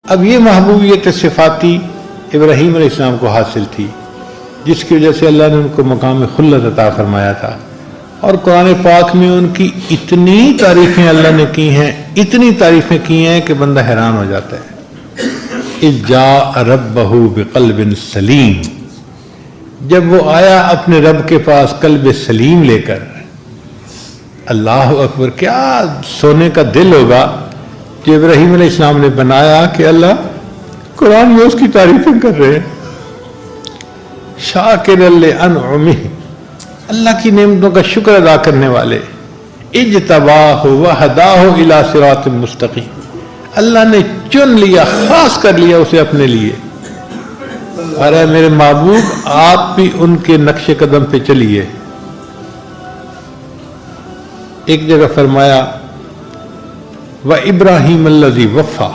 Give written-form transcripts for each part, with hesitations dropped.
اب یہ محبوبیت صفاتی ابراہیم علیہ السلام کو حاصل تھی، جس کی وجہ سے اللہ نے ان کو مقام خلت عطا فرمایا تھا، اور قرآن پاک میں ان کی اتنی تعریفیں اللہ نے کی ہیں، اتنی تعریفیں کی ہیں کہ بندہ حیران ہو جاتا ہے۔ اذ جاء ربہ بقلب سلیم، جب وہ آیا اپنے رب کے پاس قلب سلیم لے کر، اللہ اکبر، کیا سونے کا دل ہوگا جو ابراہیم علیہ السلام نے بنایا کہ اللہ قرآن میں اس کی تعریفیں کر رہے ہیں۔ شاکر لانعمہ، اللہ کی نعمتوں کا شکر ادا کرنے والے، اجتباہ وہداہ الی صراط مستقیم، اللہ نے چن لیا، خاص کر لیا اسے اپنے لیے، اور اے میرے محبوب آپ بھی ان کے نقش قدم پہ چلیے۔ ایک جگہ فرمایا وَإِبْرَاهِيمَ الَّذِي وَفَّى،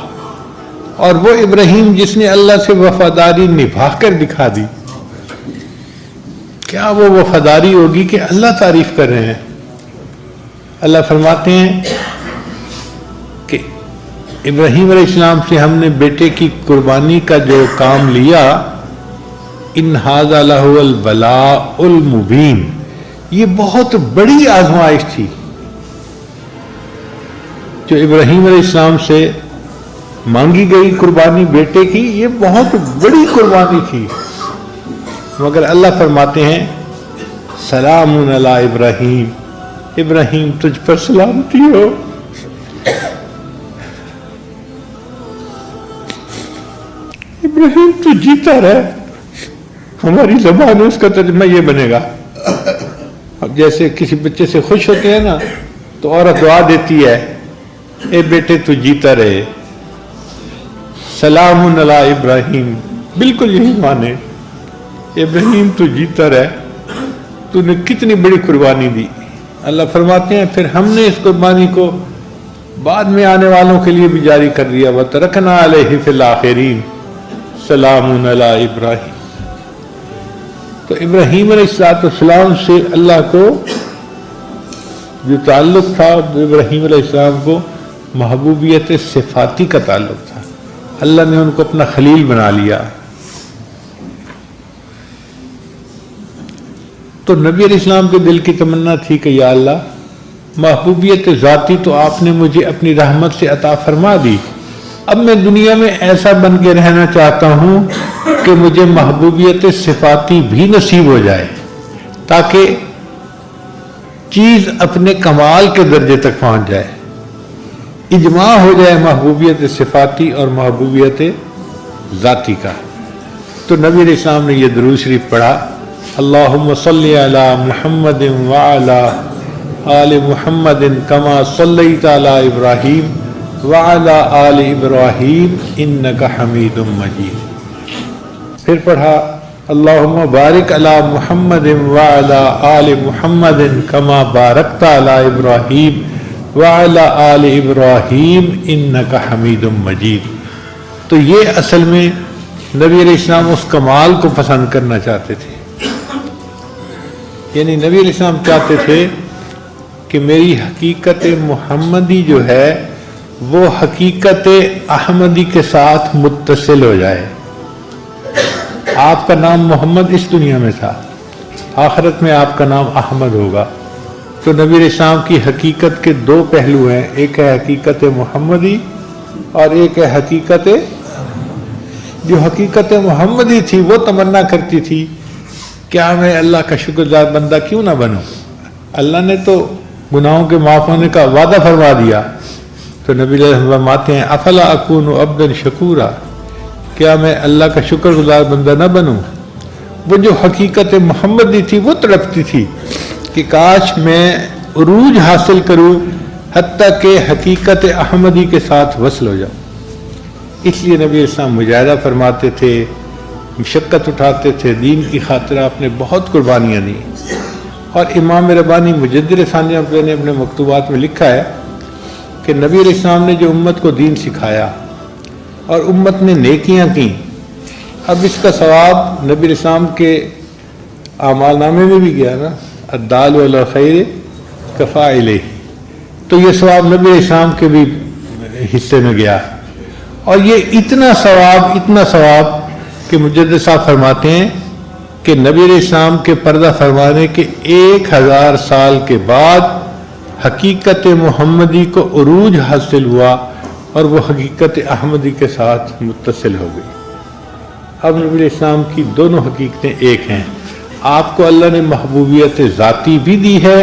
اور وہ ابراہیم جس نے اللہ سے وفاداری نبھا کر دکھا دی۔ کیا وہ وفاداری ہوگی کہ اللہ تعریف کر رہے ہیں؟ اللہ فرماتے ہیں کہ ابراہیم علیہ السلام سے ہم نے بیٹے کی قربانی کا جو کام لیا، ان ھذا لہو البلاء المبین، یہ بہت بڑی آزمائش تھی جو ابراہیم علیہ السلام سے مانگی گئی قربانی بیٹے کی، یہ بہت بڑی قربانی تھی، مگر اللہ فرماتے ہیں سلام علی ابراہیم، ابراہیم تجھ پر سلامتی ہو۔ ابراہیم تو جیتا رہے، ہماری زبان میں اس کا ترجمہ یہ بنے گا، اب جیسے کسی بچے سے خوش ہوتے ہیں نا تو عورت دعا دیتی ہے، اے بیٹے تو جیتا رہے، سلام علی ابراہیم، بالکل یہی مانے، ابراہیم تو جیتا رہے، تو نے کتنی بڑی قربانی دی۔ اللہ فرماتے ہیں پھر ہم نے اس قربانی کو بعد میں آنے والوں کے لیے بھی جاری کر دیا، وَتَرَكْنَا عَلَيْهِ فِي الْآخِرِينَ سلام علی ابراہیم۔ تو ابراہیم علیہ السلام سے اللہ کو جو تعلق تھا، ابراہیم علیہ السلام کو محبوبیت صفاتی کا تعلق تھا، اللہ نے ان کو اپنا خلیل بنا لیا۔ تو نبی علیہ السلام کے دل کی تمنا تھی کہ یا اللہ محبوبیت ذاتی تو آپ نے مجھے اپنی رحمت سے عطا فرما دی، اب میں دنیا میں ایسا بن کے رہنا چاہتا ہوں کہ مجھے محبوبیت صفاتی بھی نصیب ہو جائے، تاکہ چیز اپنے کمال کے درجے تک پہنچ جائے، اجماع ہو جائے محبوبیت صفاتی اور محبوبیت ذاتی کا۔ تو نبی علیہ السلام نے یہ درود شریف پڑھا، اللہم صلی علی محمد وعلی آل محمد کما صلیت علی ابراہیم وعلی آل ابراہیم انک حمید مجید۔ پھر پڑھا اللہم بارک علی محمد وعلی آل محمد کما بارکت علی ابراہیم وعلی آل ابراہیم انک حمید مجید۔ تو یہ اصل میں نبی علیہ السلام اس کمال کو پسند کرنا چاہتے تھے، یعنی نبی علیہ السلام چاہتے تھے کہ میری حقیقت محمدی جو ہے وہ حقیقت احمدی کے ساتھ متصل ہو جائے۔ آپ کا نام محمد اس دنیا میں تھا، آخرت میں آپ کا نام احمد ہوگا۔ تو نبی علیہ السلام کی حقیقت کے دو پہلو ہیں، ایک ہے حقیقت محمدی اور ایک ہے حقیقت، جو حقیقت محمدی تھی وہ تمنا کرتی تھی کیا میں اللہ کا شکر گزار بندہ کیوں نہ بنوں، اللہ نے تو گناہوں کے معاف ہونے کا وعدہ فرما دیا۔ تو نبی علیہ السلام فرماتے ہیں افلا اکون عبدا شکورا، کیا میں اللہ کا شکر گزار بندہ نہ بنوں۔ وہ جو حقیقت محمدی تھی وہ تڑپتی تھی کہ کاش میں عروج حاصل کروں حتیٰ کہ حقیقت احمدی کے ساتھ وصل ہو جاؤں۔ اس لیے نبی اسلام مجاہدہ فرماتے تھے، مشقت اٹھاتے تھے، دین کی خاطر آپ نے بہت قربانیاں دی۔ اور امام ربانی مجدد ثانیہ نے اپنے مکتوبات میں لکھا ہے کہ نبی علیہ السلام نے جو امت کو دین سکھایا اور امت نے نیکیاں کی، اب اس کا ثواب نبی علیہ السلام کے اعمال نامے میں بھی گیا نا، الدال علی الخیر کفاعلہ، تو یہ ثواب نبی علیہ السلام کے بھی حصے میں گیا۔ اور یہ اتنا ثواب کہ مجدد صاحب فرماتے ہیں کہ نبی علیہ السلام کے پردہ فرمانے کے 1000 سال کے بعد حقیقت محمدی کو عروج حاصل ہوا اور وہ حقیقت احمدی کے ساتھ متصل ہو گئی۔ اب نبی علیہ السلام کی دونوں حقیقتیں ایک ہیں۔ آپ کو اللہ نے محبوبیت ذاتی بھی دی ہے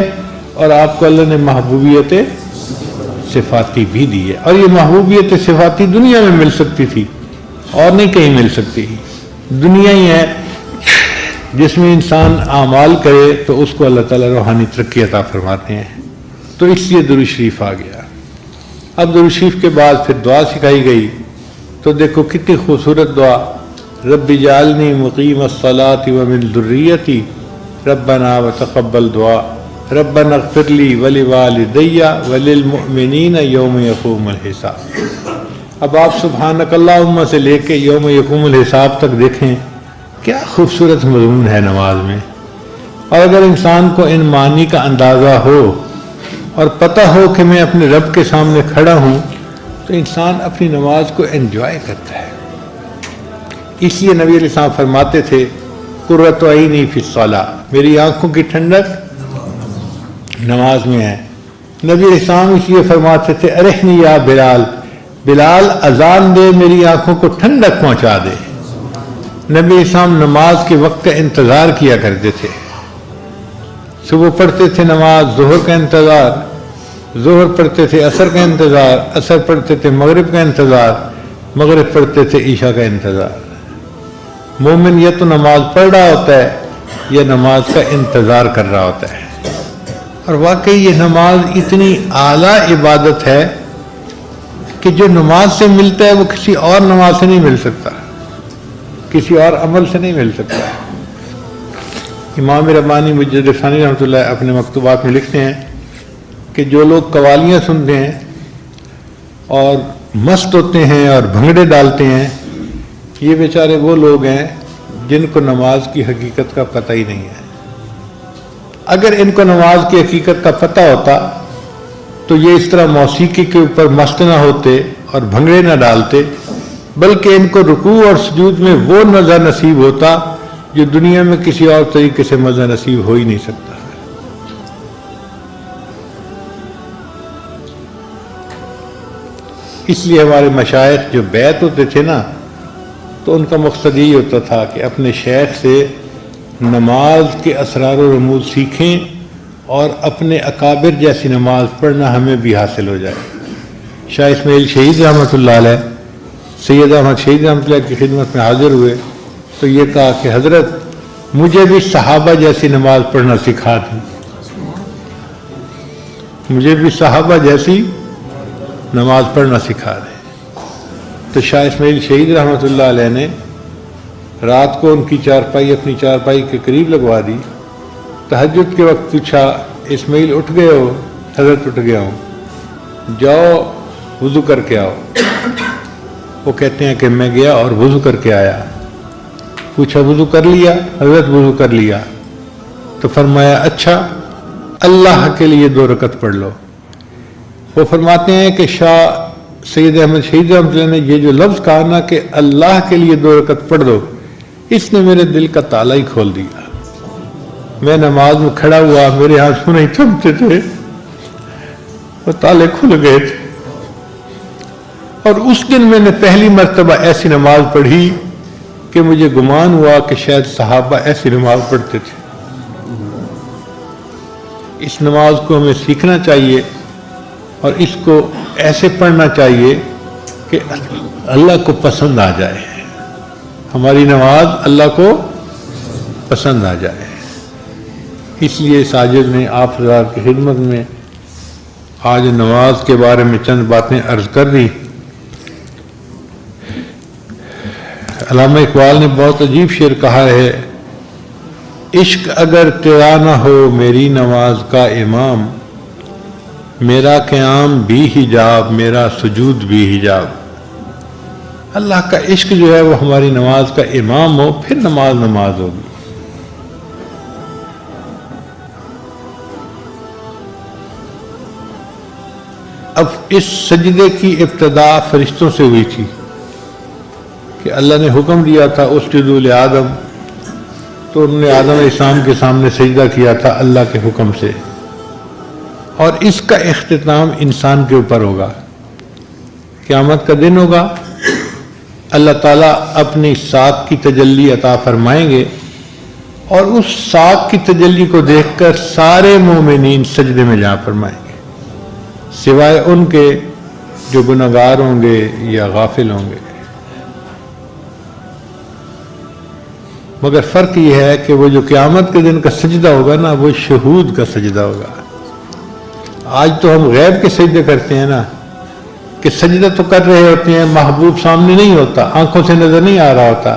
اور آپ کو اللہ نے محبوبیت صفاتی بھی دی ہے، اور یہ محبوبیت صفاتی دنیا میں مل سکتی تھی اور نہیں کہیں مل سکتی۔ دنیا ہی ہے جس میں انسان اعمال کرے تو اس کو اللہ تعالیٰ روحانی ترقی عطا فرماتے ہیں، تو اس لیے درود شریف آ گیا۔ اب درود شریف کے بعد پھر دعا سکھائی گئی، تو دیکھو کتنی خوبصورت دعا، رب اجعلنی مقیم الصلاۃ ومن ذریتی ربنا وتقبل دعا ربنا اغفر لی ولوالدی وللمؤمنین یوم یقوم الحساب۔ اب آپ سبحانک اللہم سے لے کے یوم یقوم الحساب تک دیکھیں کیا خوبصورت مضمون ہے نماز میں، اور اگر انسان کو ان معنی کا اندازہ ہو اور پتہ ہو کہ میں اپنے رب کے سامنے کھڑا ہوں تو انسان اپنی نماز کو انجوائے کرتا ہے۔ اس لیے نبی علیہ السلام فرماتے تھے قرۃ عینی فی الصلاۃ، میری آنکھوں کی ٹھنڈک نماز میں ہے۔ نبی علیہ السلام اس لیے فرماتے تھے ارحنی یا بلال، بلال اذان دے میری آنکھوں کو ٹھنڈک پہنچا دے۔ نبی علیہ السلام نماز کے وقت کا انتظار کیا کرتے تھے، صبح پڑھتے تھے نماز، ظہر کا انتظار، ظہر پڑھتے تھے عصر کا انتظار، عصر پڑھتے تھے مغرب کا انتظار، مغرب پڑھتے تھے عشاء کا انتظار۔ مومن یا تو نماز پڑھ رہا ہوتا ہے یا نماز کا انتظار کر رہا ہوتا ہے، اور واقعی یہ نماز اتنی اعلیٰ عبادت ہے کہ جو نماز سے ملتا ہے وہ کسی اور نماز سے نہیں مل سکتا، کسی اور عمل سے نہیں مل سکتا۔ امام ربانی مجدد ثانی رحمۃ اللہ اپنے مکتوبات میں لکھتے ہیں کہ جو لوگ قوالیاں سنتے ہیں اور مست ہوتے ہیں اور بھنگڑے ڈالتے ہیں، یہ بیچارے وہ لوگ ہیں جن کو نماز کی حقیقت کا پتہ ہی نہیں ہے۔ اگر ان کو نماز کی حقیقت کا پتہ ہوتا تو یہ اس طرح موسیقی کے اوپر مست نہ ہوتے اور بھنگڑے نہ ڈالتے، بلکہ ان کو رکوع اور سجود میں وہ مزہ نصیب ہوتا جو دنیا میں کسی اور طریقے سے مزہ نصیب ہو ہی نہیں سکتا۔ اس لیے ہمارے مشائخ جو بیعت ہوتے تھے نا، تو ان کا مقصد یہی ہوتا تھا کہ اپنے شیخ سے نماز کے اسرار و رموز سیکھیں اور اپنے اکابر جیسی نماز پڑھنا ہمیں بھی حاصل ہو جائے۔ شاہ اسماعیل شہید رحمۃ اللہ علیہ سید احمد شہید رحمۃ اللہ کی خدمت میں حاضر ہوئے تو یہ کہا کہ حضرت مجھے بھی صحابہ جیسی نماز پڑھنا سکھا دیں، مجھے بھی صحابہ جیسی نماز پڑھنا سکھا دیں۔ تو شاہ اسماعیل شہید رحمۃ اللہ علیہ نے رات کو ان کی چارپائی اپنی چارپائی کے قریب لگوا دی، تہجد کے وقت پوچھا اسماعیل اٹھ گئے ہو؟ حضرت اٹھ گیا ہوں، جاؤ وضو کر کے آؤ۔ وہ کہتے ہیں کہ میں گیا اور وضو کر کے آیا۔ پوچھا وضو کر لیا؟ حضرت وضو کر لیا۔ تو فرمایا اچھا اللہ کے لیے 2 رکعت پڑھ لو۔ وہ فرماتے ہیں کہ شاہ سید احمد شہید رحمۃ اللہ نے یہ جو لفظ کہا نا کہ اللہ کے لیے 2 رکعت پڑھ دو، اس نے میرے دل کا تالا ہی کھول دیا۔ میں نماز میں کھڑا ہوا، میرے ہاتھ نہیں تھمتے تھے، وہ تالے کھل گئے تھے، اور اس دن میں نے پہلی مرتبہ ایسی نماز پڑھی کہ مجھے گمان ہوا کہ شاید صحابہ ایسی نماز پڑھتے تھے۔ اس نماز کو ہمیں سیکھنا چاہیے اور اس کو ایسے پڑھنا چاہیے کہ اللہ کو پسند آ جائے، ہماری نماز اللہ کو پسند آ جائے۔ اس لیے ساجد نے آپ حضرات کی خدمت میں آج نماز کے بارے میں چند باتیں عرض کر دی۔ علامہ اقبال نے بہت عجیب شعر کہا ہے، عشق اگر تیرا نہ ہو میری نماز کا امام، میرا قیام بھی حجاب میرا سجود بھی حجاب۔ اللہ کا عشق جو ہے وہ ہماری نماز کا امام ہو، پھر نماز نماز ہوگی۔ اب اس سجدے کی ابتدا فرشتوں سے ہوئی تھی، کہ اللہ نے حکم دیا تھا اسجدوا لآدم، تو انہوں نے آدم علیہ السلام کے سامنے سجدہ کیا تھا اللہ کے حکم سے، اور اس کا اختتام انسان کے اوپر ہوگا۔ قیامت کا دن ہوگا، اللہ تعالیٰ اپنی ساکھ کی تجلی عطا فرمائیں گے، اور اس ساکھ کی تجلی کو دیکھ کر سارے مومنین سجدے میں جا فرمائیں گے، سوائے ان کے جو گنہگار ہوں گے یا غافل ہوں گے۔ مگر فرق یہ ہے کہ وہ جو قیامت کے دن کا سجدہ ہوگا نا، وہ شہود کا سجدہ ہوگا۔ آج تو ہم غیب کے سجدے کرتے ہیں نا، کہ سجدہ تو کر رہے ہوتے ہیں، محبوب سامنے نہیں ہوتا، آنکھوں سے نظر نہیں آ رہا ہوتا،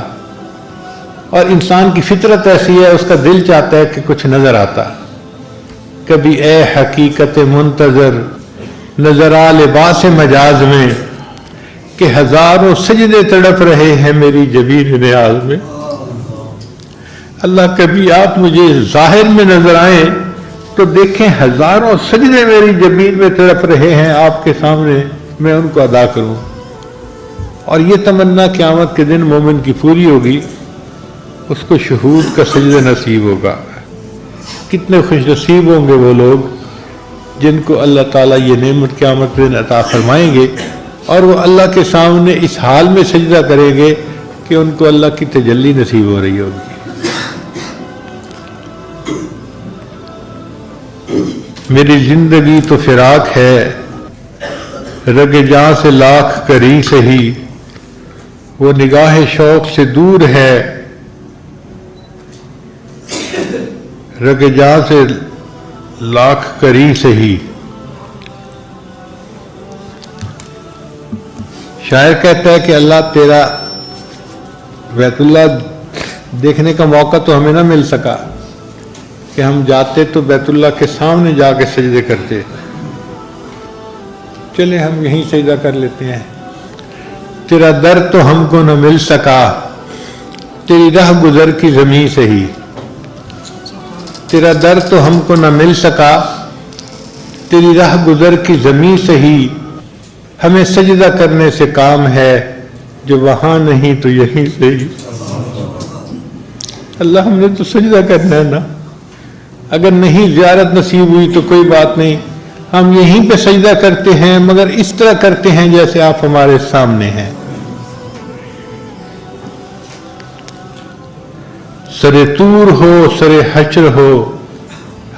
اور انسان کی فطرت ایسی ہے، اس کا دل چاہتا ہے کہ کچھ نظر آتا۔ کبھی اے حقیقت منتظر نظر آ لباس مجاز میں، کہ ہزاروں سجدے تڑپ رہے ہیں میری جبین نیاز میں۔ اللہ کبھی آپ مجھے ظاہر میں نظر آئیں تو دیکھیں ہزاروں سجدے میری جبین میں تڑپ رہے ہیں آپ کے سامنے، میں ان کو ادا کروں۔ اور یہ تمنا قیامت کے دن مومن کی پوری ہوگی، اس کو شہود کا سجدہ نصیب ہوگا۔ کتنے خوش نصیب ہوں گے وہ لوگ جن کو اللہ تعالیٰ یہ نعمت قیامت کے دن عطا فرمائیں گے، اور وہ اللہ کے سامنے اس حال میں سجدہ کریں گے کہ ان کو اللہ کی تجلی نصیب ہو رہی ہوگی۔ میری زندگی تو فراق ہے، رگ جاں سے لاکھ کری سہی، وہ نگاہ شوق سے دور ہے، رگ جاں سے لاکھ کری سہی۔ شاعر کہتا ہے کہ اللہ تیرا بیت اللہ دیکھنے کا موقع تو ہمیں نہ مل سکا، کہ ہم جاتے تو بیت اللہ کے سامنے جا کے سجدے کرتے، چلے ہم یہیں سجدہ کر لیتے ہیں۔ تیرا در تو ہم کو نہ مل سکا، تیری راہ گزر کی زمین سے ہی، تیرا در تو ہم کو نہ مل سکا، تیری راہ گزر کی زمین سے ہی، ہمیں سجدہ کرنے سے کام ہے، جو وہاں نہیں تو یہیں سے ہی۔ اللہ ہم نے تو سجدہ کرنا ہے نا، اگر نہیں زیارت نصیب ہوئی تو کوئی بات نہیں، ہم یہیں پہ سجدہ کرتے ہیں، مگر اس طرح کرتے ہیں جیسے آپ ہمارے سامنے ہیں۔ سر طور ہو سر حشر ہو،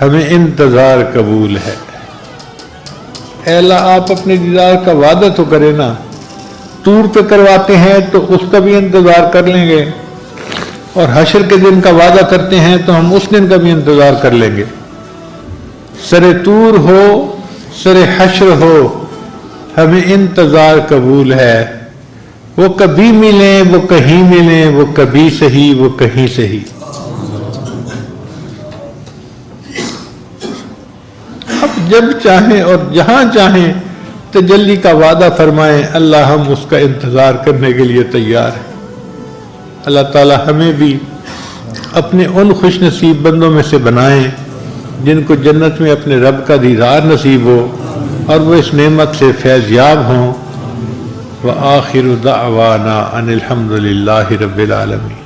ہمیں انتظار قبول ہے۔ اے اللہ آپ اپنے دیدار کا وعدہ تو کرے نا، طور پہ کرواتے ہیں تو اس کا بھی انتظار کر لیں گے، اور حشر کے دن کا وعدہ کرتے ہیں تو ہم اس دن کا بھی انتظار کر لیں گے۔ سر طور ہو سر حشر ہو، ہمیں انتظار قبول ہے، وہ کبھی ملیں وہ کہیں ملیں، وہ کبھی صحیح وہ کہیں صحیح۔ اب جب چاہیں اور جہاں چاہیں تجلی کا وعدہ فرمائیں، اللہ ہم اس کا انتظار کرنے کے لیے تیار ہیں۔ اللہ تعالی ہمیں بھی اپنے ان خوش نصیب بندوں میں سے بنائیں جن کو جنت میں اپنے رب کا دیدار نصیب ہو، اور وہ اس نعمت سے فیض یاب ہوں۔ وآخر دعوانا ان الحمد للہ رب العالمین۔